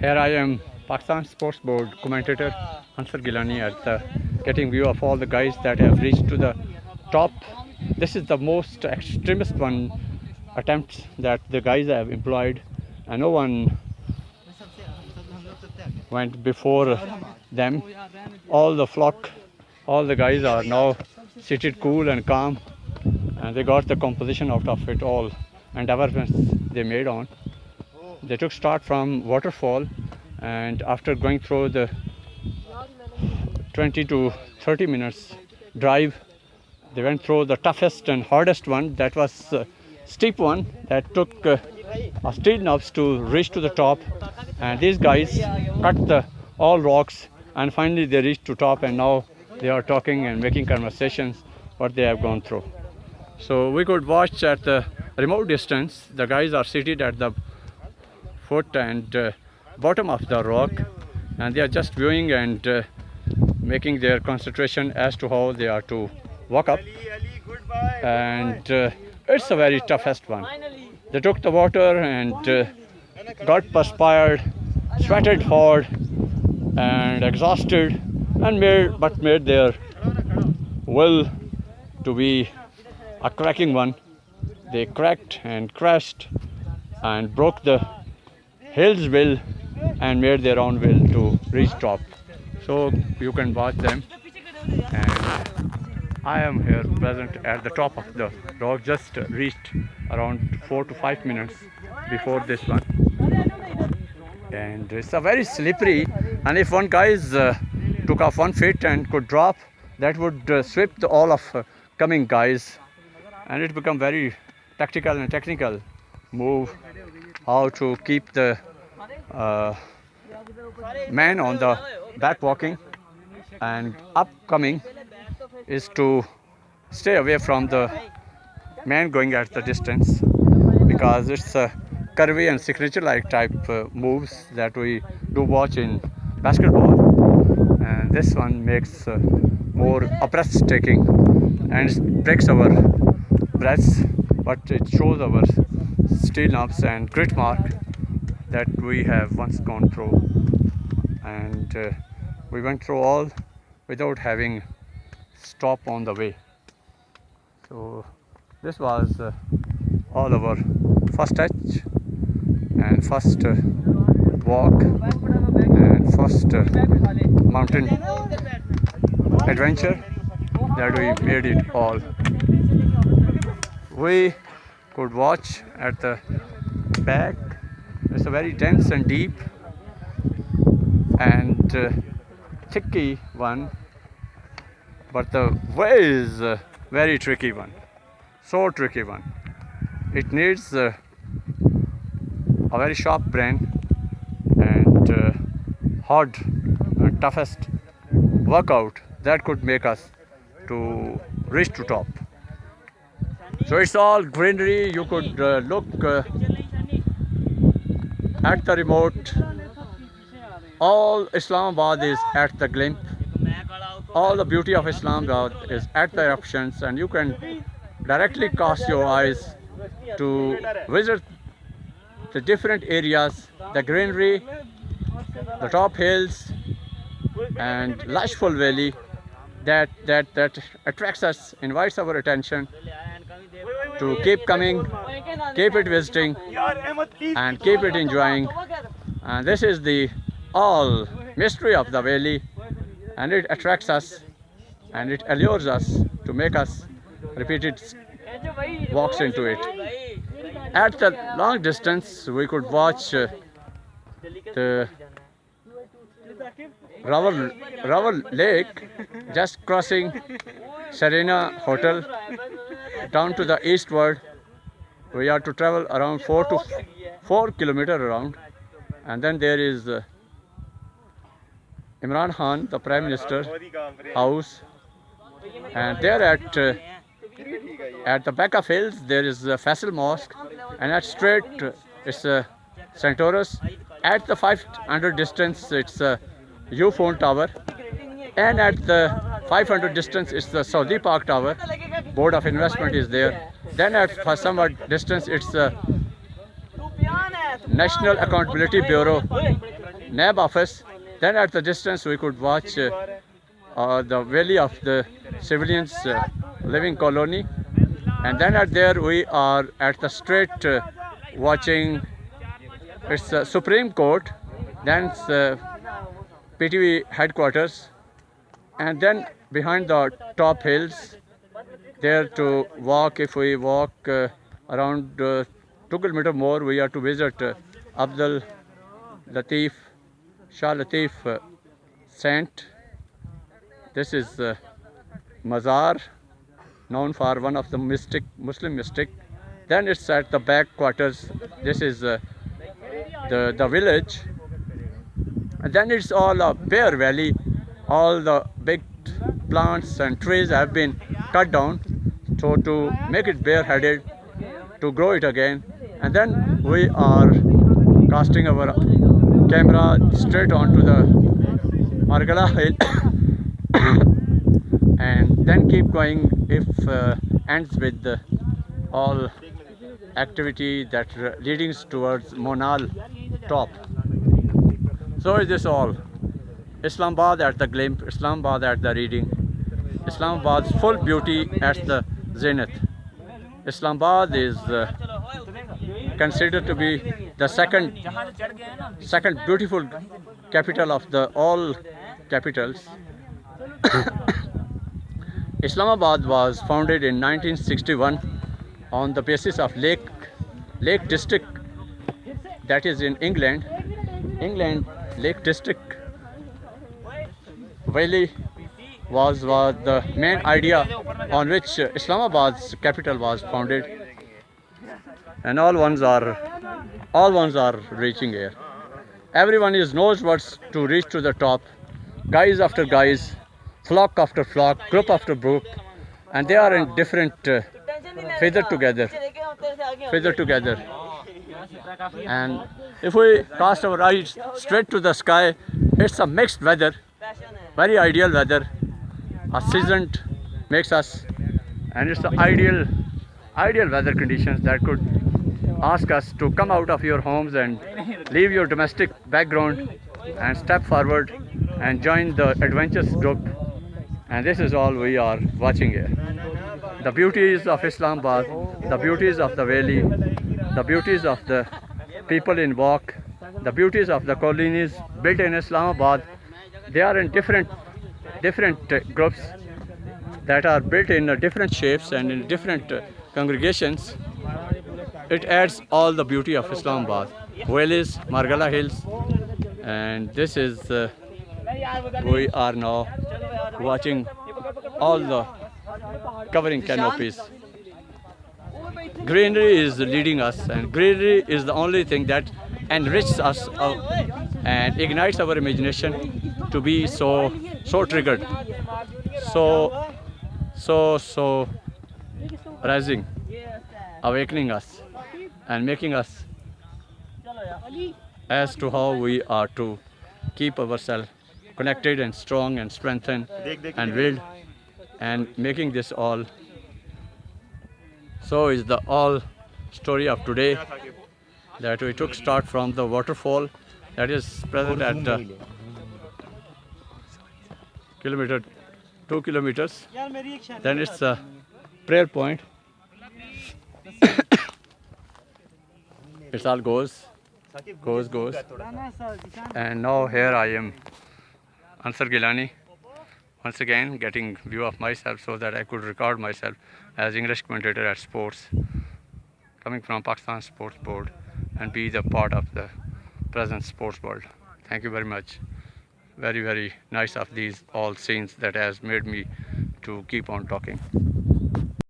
Here I am, Pakistan Sports Board commentator Ansar Gilani at the getting view of all the guys that have reached to the top. This is the most extremist one attempts that the guys have employed, and no one went before them. All the flock, all the guys are now seated cool and calm, and they got the composition out of it all and developments they made on. They took start from waterfall, and after going through the 20 to 30 minutes drive, they went through the toughest and hardest one. That was steep one that took steel knobs to reach to the top, and these guys cut the all rocks, and finally they reached to top, and now they are talking and making conversations what they have gone through. So we could watch at the remote distance. The guys are seated at the foot and bottom of the rock, and they are just viewing and making their concentration as to how they are to walk up. And it's a very toughest one. They took the water and got perspired, sweated hard and exhausted, and made their will to be a cracking one. They cracked and crashed and broke the hill's will and made their own will to reach top. So you can watch them, and I am here present at the top of the rock, just reached around 4 to 5 minutes before this one, and it's a very slippery, and if one guy took off 1 foot and could drop, that would sweep all of coming guys, and it become very tactical and technical move how to keep the man on the back walking and upcoming is to stay away from the man going at the distance, because it's a curvy and signature like type moves that we do watch in basketball, and this one makes more breathtaking and it breaks our breaths, but it shows our steel knobs and grit mark that we have once gone through, and we went through all without having stop on the way. So this was all our first touch and first walk and first mountain adventure that we made it all. We could watch at the back. It's a very dense and deep and thicky one, but the way is a very tricky one, so tricky one. It needs a very sharp brain and hard and toughest workout that could make us to reach to top. So it's all greenery. You could look at the remote. All Islamabad is at the glimpse. All the beauty of Islamabad is at the eruptions, and you can directly cast your eyes to visit the different areas, the greenery, the top hills and lushful valley that attracts us, invites our attention to keep coming, keep it visiting and keep it enjoying. And this is the all mystery of the valley, and it attracts us and it allures us to make us repeated walks into it. At the long distance we could watch the Raval Lake just crossing Serena Hotel down to the eastward. We are to travel around 4 kilometers around, and then there is Imran Khan, the Prime Minister house, and there at the back of hills there is the Faisal Mosque, and at straight it's St. Taurus. At the 500 distance it's U-Phone Tower, and at the 500 distance it's the Saudi Park Tower. Board of Investment is there. Then at somewhat distance it's the National Accountability Bureau NAB office. Then at the distance we could watch the valley of the civilians living colony. And then at there we are at the street watching its Supreme Court, then it's, PTV headquarters, and then behind the top hills there to walk. If we walk around 2 kilometers more, we are to visit Abdul Latif Shah Latif Saint. This is Mazar, known for one of the Muslim mystic. Then it's at the back quarters. This is the village. And then it's all a bare valley. All the big plants and trees have been cut down, so to make it bareheaded, to grow it again. And then we are casting our camera straight onto the Margalla hill and then keep going. If ends with all activity that leading towards Monal top. So is this all. Islamabad at the glimpse, Islamabad at the reading, Islamabad's full beauty at the zenith. Islamabad is considered to be the second beautiful capital of the all capitals. Islamabad was founded in 1961 on the basis of Lake District, that is in England, Lake District Valley was the main idea on which Islamabad's capital was founded, and all ones are reaching here. Everyone knows what's to reach to the top, guys after guys, flock after flock, group after group, and they are in different feather together. And if we cast our eyes straight to the sky, it's a mixed weather, very ideal weather. A seasoned makes us, and it's the ideal weather conditions that could ask us to come out of your homes and leave your domestic background and step forward and join the adventurous group. And this is all we are watching here. The beauties of Islamabad, the beauties of the valley, the beauties of the people in walk, the beauties of the colonies built in Islamabad. They are in different groups that are built in different shapes and in different congregations. It adds all the beauty of Islamabad. Valleys, Margalla Hills, and this is we are now watching all the covering canopies. Greenery is leading us, and greenery is the only thing that enriches us and ignites our imagination to be so triggered, so rising, awakening us and making us as to how we are to keep ourselves connected and strong and strengthened and willed, and making this all. So is the all story of today, that we took start from the waterfall that is present at 2 kilometers. Then it's a prayer point. It's all goes. And now here I am, Ansar Gilani, once again getting view of myself so that I could record myself as English commentator at sports, coming from Pakistan Sports Board, and be the part of the present sports world. Thank you very much. Very, very nice of these all scenes that has made me to keep on talking.